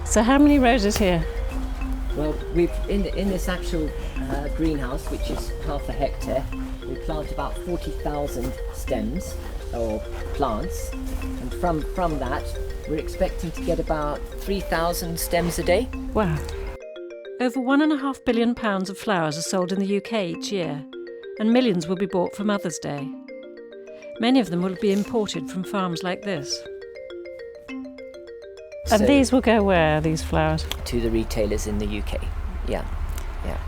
So how many roses here? Well, we've in this actual greenhouse, which is half a hectare, we plant about 40,000 stems or plants, and from that we're expecting to get about 3,000 stems a day. Wow. Over £1.5 billion of flowers are sold in the UK each year, and millions will be bought for Mother's Day. Many of them will be imported from farms like this. And these will go where, these flowers? To the retailers in the UK, yeah.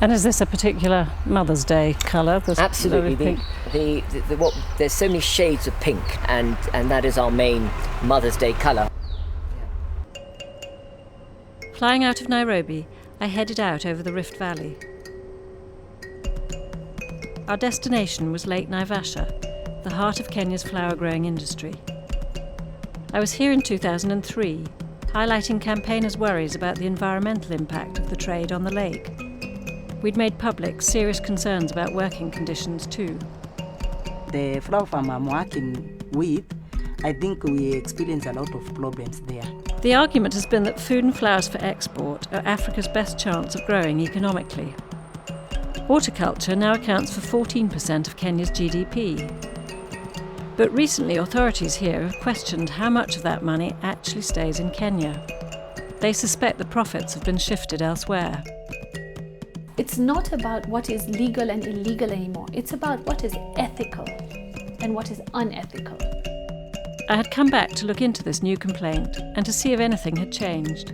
And is this a particular Mother's Day colour? Absolutely. There's so many shades of pink, and that is our main Mother's Day colour. Flying out of Nairobi, I headed out over the Rift Valley. Our destination was Lake Naivasha, the heart of Kenya's flower-growing industry. I was here in 2003, highlighting campaigners' worries about the environmental impact of the trade on the lake. We'd made public serious concerns about working conditions too. The flower farm I'm working with, I think we experience a lot of problems there. The argument has been that food and flowers for export are Africa's best chance of growing economically. Horticulture now accounts for 14% of Kenya's GDP. But recently authorities here have questioned how much of that money actually stays in Kenya. They suspect the profits have been shifted elsewhere. It's not about what is legal and illegal anymore. It's about what is ethical and what is unethical. I had come back to look into this new complaint and to see if anything had changed.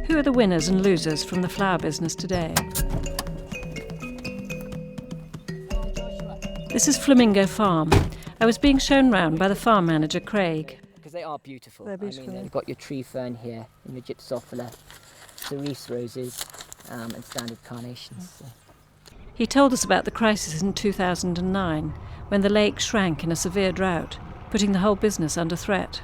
Who are the winners and losers from the flower business today? This is Flamingo Farm. I was being shown round by the farm manager, Craig. Because they are beautiful. They're beautiful. I mean, you've got your tree fern here, and your gypsophila, cerise roses, and standard carnations. So. He told us about the crisis in 2009, when the lake shrank in a severe drought, putting the whole business under threat.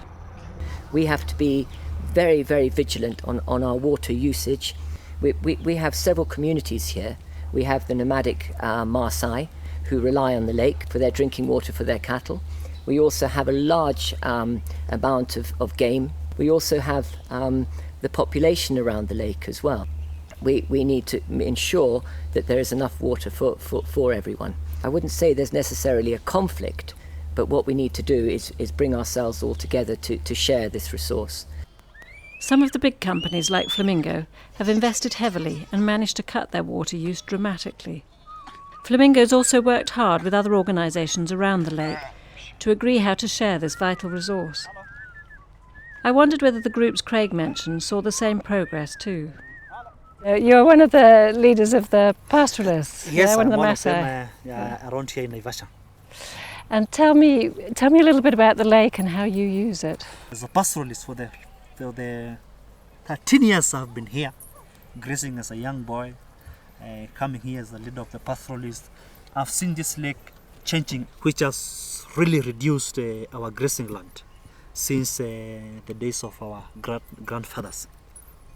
We have to be very, very vigilant on our water usage. We have several communities here. We have the nomadic Maasai, who rely on the lake for their drinking water for their cattle. We also have a large amount of game. We also have the population around the lake as well. We need to ensure that there is enough water for everyone. I wouldn't say there's necessarily a conflict, but what we need to do is bring ourselves all together to share this resource. Some of the big companies like Flamingo have invested heavily and managed to cut their water use dramatically. Flamingo's also worked hard with other organisations around the lake to agree how to share this vital resource. I wondered whether the groups Craig mentioned saw the same progress too. You're one of the leaders of the Pastoralists. Yes, one I'm of the one Masti. of them around here in Naivasha. And tell me a little bit about the lake and how you use it. As a pastoralist for the 13 years I've been here, grazing as a young boy, coming here as the leader of the Pastoralist. I've seen this lake changing, which has really reduced our grazing land since the days of our grandfathers.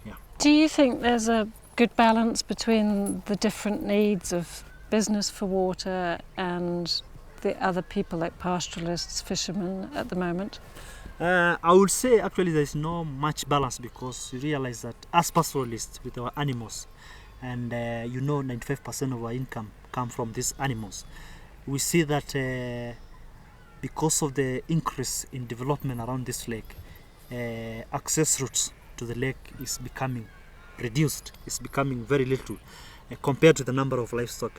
Yeah. Do you think there's a good balance between the different needs of business for water and the other people like pastoralists, fishermen at the moment? I would say actually there's no much balance, because you realize that as pastoralists with our animals, and 95% of our income come from these animals, we see that because of the increase in development around this lake, access routes to the lake is becoming reduced. It's becoming very little compared to the number of livestock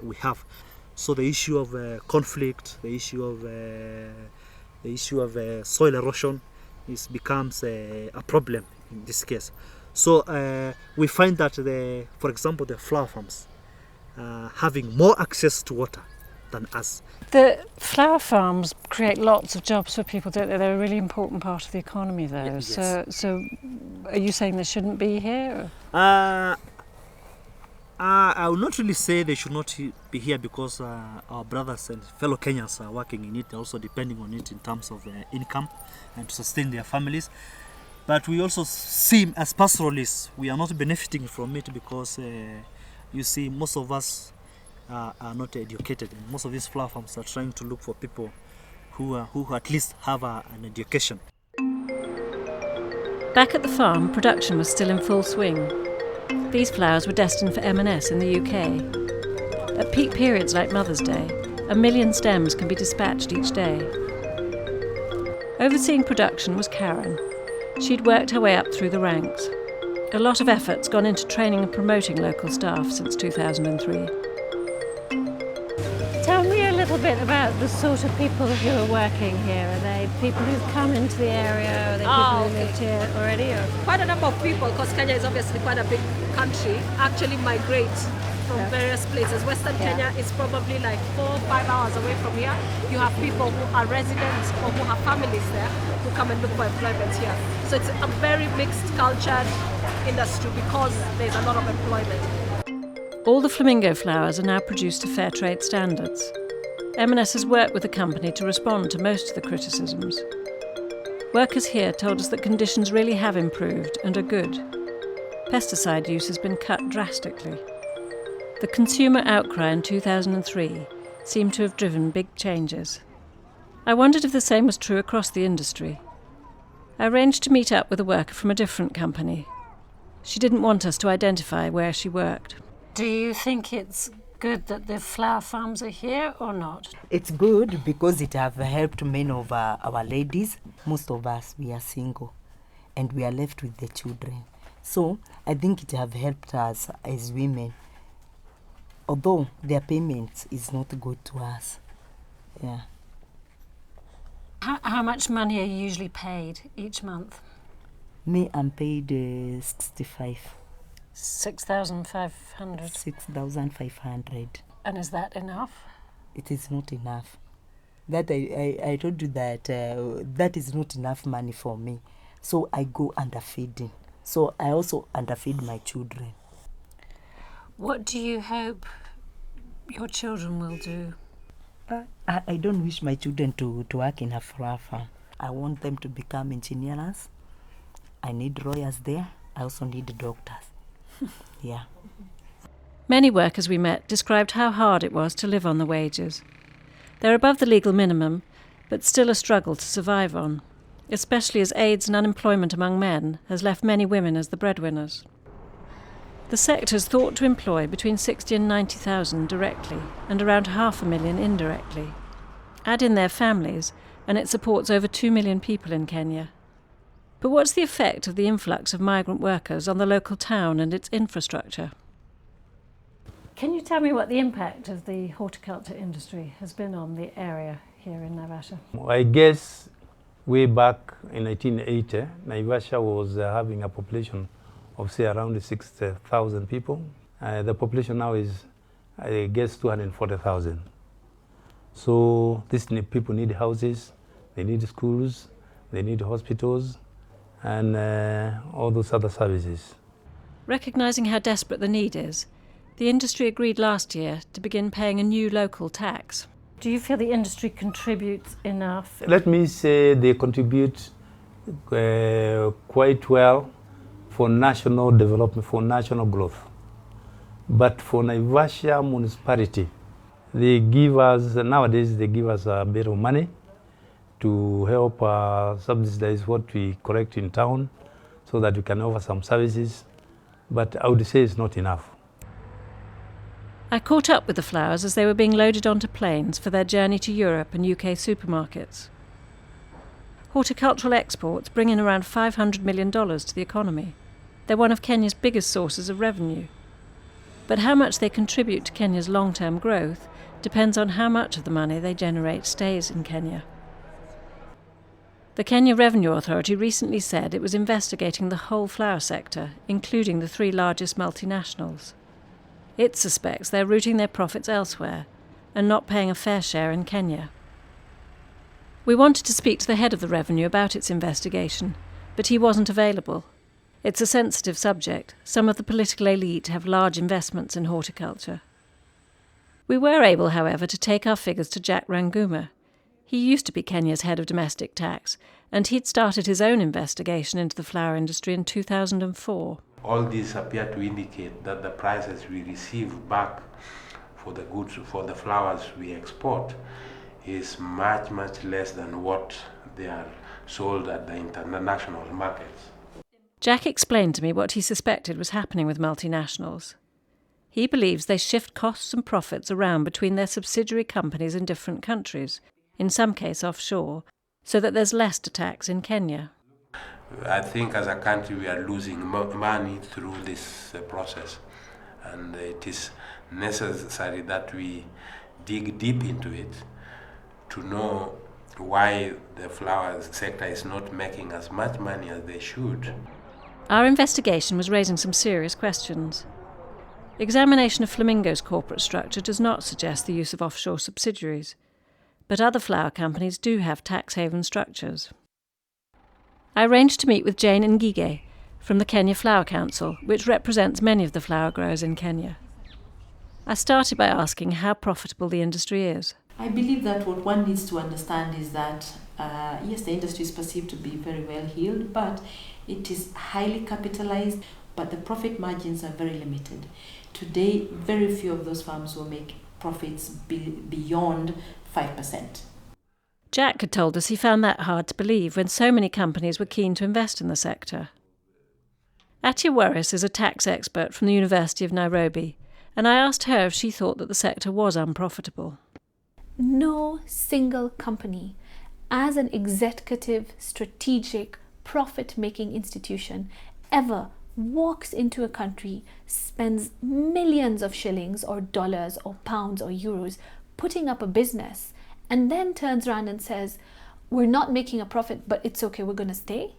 we have. So the issue of conflict, the issue of soil erosion becomes a problem in this case. So we find that, for example, the flower farms having more access to water than us. The flower farms create lots of jobs for people, don't they? They're a really important part of the economy, though. Yes. So are you saying they shouldn't be here? I will not really say they should not be here, because our brothers and fellow Kenyans are working in it, also depending on it in terms of income and to sustain their families. But we also see, as pastoralists, we are not benefiting from it, because you see, most of us are not educated, and most of these flower farms are trying to look for people who at least have an education. Back at the farm, production was still in full swing. These flowers were destined for M&S in the UK. At peak periods like Mother's Day, 1 million stems can be dispatched each day. Overseeing production was Karen. She'd worked her way up through the ranks. A lot of effort's gone into training and promoting local staff since 2003. Tell me a little bit about the sort of people who are working here. Are they people who've come into the area? Are they people who lived here already? Or? Quite a number of people, because Kenya is obviously quite a big country, actually migrate from various places. Western Kenya is probably like 4 or 5 hours away from here. You have people who are residents or who have families there who come and look for employment here. So it's a very mixed cultured industry because there's a lot of employment. All the flamingo flowers are now produced to fair trade standards. M&S has worked with the company to respond to most of the criticisms. Workers here told us that conditions really have improved and are good. Pesticide use has been cut drastically. The consumer outcry in 2003 seemed to have driven big changes. I wondered if the same was true across the industry. I arranged to meet up with a worker from a different company. She didn't want us to identify where she worked. Do you think it's good that the flower farms are here or not? It's good because it have helped many of our ladies. Most of us, we are single and we are left with the children. So I think it have helped us as women, although their payments is not good to us. Yeah. How much money are you usually paid each month? Me, I'm paid 65. 6,500. 6,500. And is that enough? It is not enough. That I told you that that is not enough money for me. So I go underfeeding. So I also underfeed my children. What do you hope your children will do? I don't wish my children to work in a flower farm. I want them to become engineers. I need lawyers there. I also need doctors. Yeah. Many workers we met described how hard it was to live on the wages. They're above the legal minimum, but still a struggle to survive on, especially as AIDS and unemployment among men has left many women as the breadwinners. The sector's thought to employ between 60 and 90,000 directly and around 500,000 indirectly. Add in their families, and it supports over 2 million people in Kenya. But what's the effect of the influx of migrant workers on the local town and its infrastructure? Can you tell me what the impact of the horticulture industry has been on the area here in Naivasha? I guess way back in 1980, Naivasha was having a population of say around 60,000 people. The population now is, I guess, 240,000. So these people need houses, they need schools, they need hospitals, and all those other services. Recognising how desperate the need is, the industry agreed last year to begin paying a new local tax. Do you feel the industry contributes enough? Let me say they contribute quite well for national development, for national growth. But for Naivasha municipality, they give us, nowadays they give us a bit of money to help subsidize what we collect in town so that we can offer some services. But I would say it's not enough. I caught up with the flowers as they were being loaded onto planes for their journey to Europe and UK supermarkets. Horticultural exports bring in around $500 million to the economy. They're one of Kenya's biggest sources of revenue. But how much they contribute to Kenya's long-term growth depends on how much of the money they generate stays in Kenya. The Kenya Revenue Authority recently said it was investigating the whole flower sector, including the 3 largest multinationals. It suspects they're routing their profits elsewhere and not paying a fair share in Kenya. We wanted to speak to the head of the Revenue about its investigation, but he wasn't available. It's a sensitive subject. Some of the political elite have large investments in horticulture. We were able, however, to take our figures to Jack Ranguma. He used to be Kenya's head of domestic tax, and he'd started his own investigation into the flower industry in 2004. All these appear to indicate that the prices we receive back for the goods, for the flowers we export, is much, much less than what they are sold at the international markets. Jack explained to me what he suspected was happening with multinationals. He believes they shift costs and profits around between their subsidiary companies in different countries, in some case offshore, so that there's less to tax in Kenya. I think as a country we are losing money through this process, and it is necessary that we dig deep into it to know why the flower sector is not making as much money as they should. Our investigation was raising some serious questions. Examination of Flamingo's corporate structure does not suggest the use of offshore subsidiaries, but other flower companies do have tax haven structures. I arranged to meet with Jane Ngige from the Kenya Flower Council, which represents many of the flower growers in Kenya. I started by asking how profitable the industry is. I believe that what one needs to understand is that, yes, the industry is perceived to be very well heeled, but it is highly capitalized, but the profit margins are very limited. Today, very few of those farms will make profits beyond 5%. Jack had told us he found that hard to believe when so many companies were keen to invest in the sector. Attiya Waris is a tax expert from the University of Nairobi, and I asked her if she thought that the sector was unprofitable. No single company, as an executive, strategic, profit-making institution, ever walks into a country, spends millions of shillings or dollars or pounds or euros putting up a business, and then turns around and says, we're not making a profit, but it's okay, we're going to stay.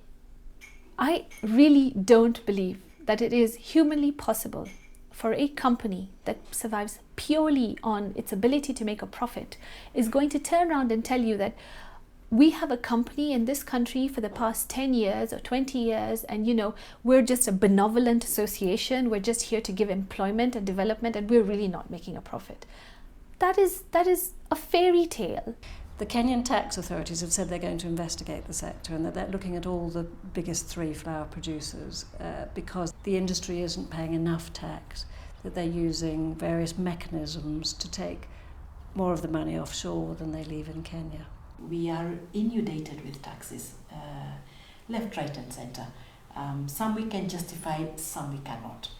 I really don't believe that it is humanly possible for a company that survives purely on its ability to make a profit is going to turn around and tell you that we have a company in this country for the past 10 years or 20 years, and we're just a benevolent association, we're just here to give employment and development, and we're really not making a profit. That is a fairy tale. The Kenyan tax authorities have said they're going to investigate the sector and that they're looking at all the biggest 3 flower producers because the industry isn't paying enough tax, that they're using various mechanisms to take more of the money offshore than they leave in Kenya. We are inundated with taxes, left, right and centre. Some we can justify, some we cannot.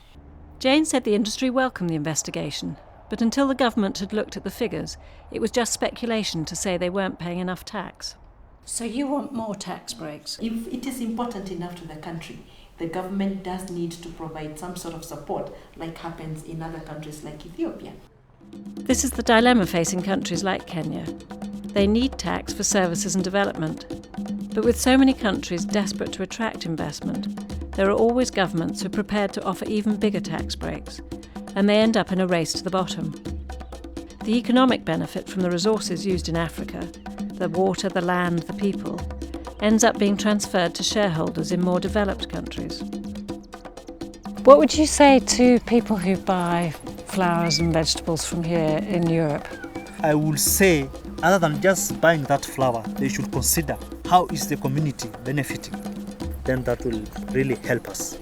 Jane said the industry welcomed the investigation, but until the government had looked at the figures, it was just speculation to say they weren't paying enough tax. So you want more tax breaks? If it is important enough to the country, the government does need to provide some sort of support, like happens in other countries like Ethiopia. This is the dilemma facing countries like Kenya. They need tax for services and development. But with so many countries desperate to attract investment, there are always governments who are prepared to offer even bigger tax breaks, and they end up in a race to the bottom. The economic benefit from the resources used in Africa, the water, the land, the people, ends up being transferred to shareholders in more developed countries. What would you say to people who buy flowers and vegetables from here in Europe? I would say, other than just buying that flower, they should consider how is the community benefiting. Then that will really help us.